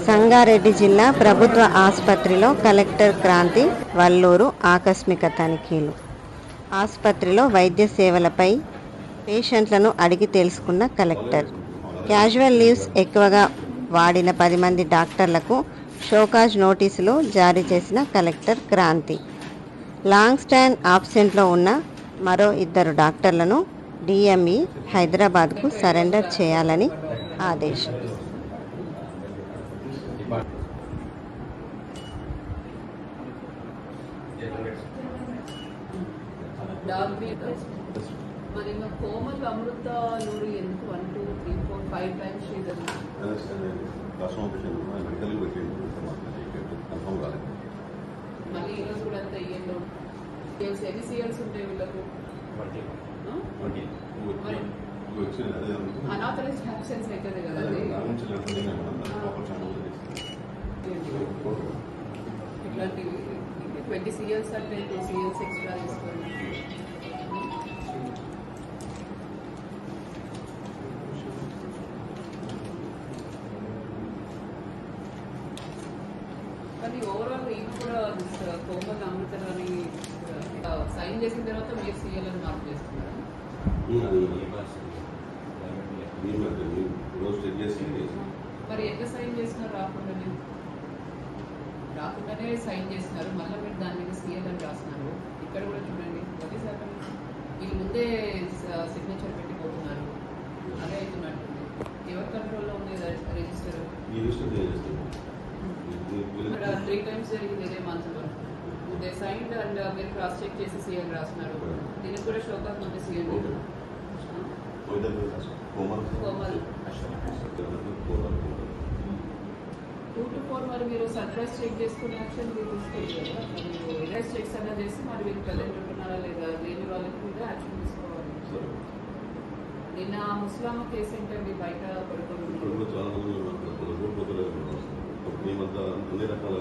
సంగారెడ్డి జిల్లా ప్రభుత్వ ఆసుపత్రిలో కలెక్టర్ క్రాంతి వల్లూరు ఆకస్మిక తనిఖీలు. ఆసుపత్రిలో వైద్య సేవలపై పేషెంట్లను అడిగి తెలుసుకున్న కలెక్టర్. క్యాజువల్ లీవ్స్ ఎక్కువగా వాడిన 10 మంది డాక్టర్లకు షోకాజ్ నోటీసులు జారీ చేసిన కలెక్టర్ క్రాంతి. లాంగ్ స్టాండ్ ఆబ్సెంట్లో ఉన్న మరో 2 డాక్టర్లను డిఎంఈ హైదరాబాద్కు సరెండర్ చేయాలని ఆదేశం. మరి కోమల్ అమృత నూరి ఎందుకు 1 2 3 4 5 టైమ్స్ మళ్ళీ ఈరోజు కూడా అంత ఇయ్యంలో ఎన్ని సీఎల్స్ ఉంటాయి వీళ్ళకు? అనాథరైజ్డ్ అబ్సెన్స్ అవుతుంది కదా ఇట్లాంటివి. 20 సీఎల్స్ అంటే 2 సీఎల్స్ ఎక్స్ట్రా తీసుకోండి. కానీ ఓవరాల్ ఈయన కూడా కోమల్ అమృతరాని సైన్ చేసిన తర్వాత మీరు సీఎల్ అని మార్క్ చేస్తున్నారా? మరి ఎట్లా సైన్ చేసినారు? రాకుండానే సైన్ చేస్తున్నారు. మళ్ళీ మీరు దాని మీద సీఎల్ అని రాస్తున్నారు. ఇక్కడ కూడా చూడండి, ప్రతి శాతం వీళ్ళు ముందే సిగ్నేచర్ పెట్టిపోతున్నారు. అదే అవుతున్నట్టుంది. ఎవరి కంట్రోల్లో ఉంది రిజిస్టర్? 3 టైమ్స్ జరిగింది ఇదే మంత్లో. దే సైన్డ్ అండ్ మీరు క్రాస్ చెక్ చేసి సీఎల్ రాస్తున్నారు. దీనికి కూడా షోకాజ్ ఉంది సీఎల్. కోమల్ 2 to 4 మరి మీరు సర్ప్రైజ్ చెక్ చేసుకునే యాక్షన్ మీరు తీసుకోవచ్చు కదా. మీరు ఎరైజ్ చెక్స్ అన్నా చేసి మరి మీరు ప్రజెంట్ ఉంటున్నారా లేదా లేని వాళ్ళకి మీద యాక్షన్ తీసుకోవాలి. నిన్న ముస్లాం కేసు ఏంటండి బయట పడుకోవడం? చాలా మంది అన్ని రకాల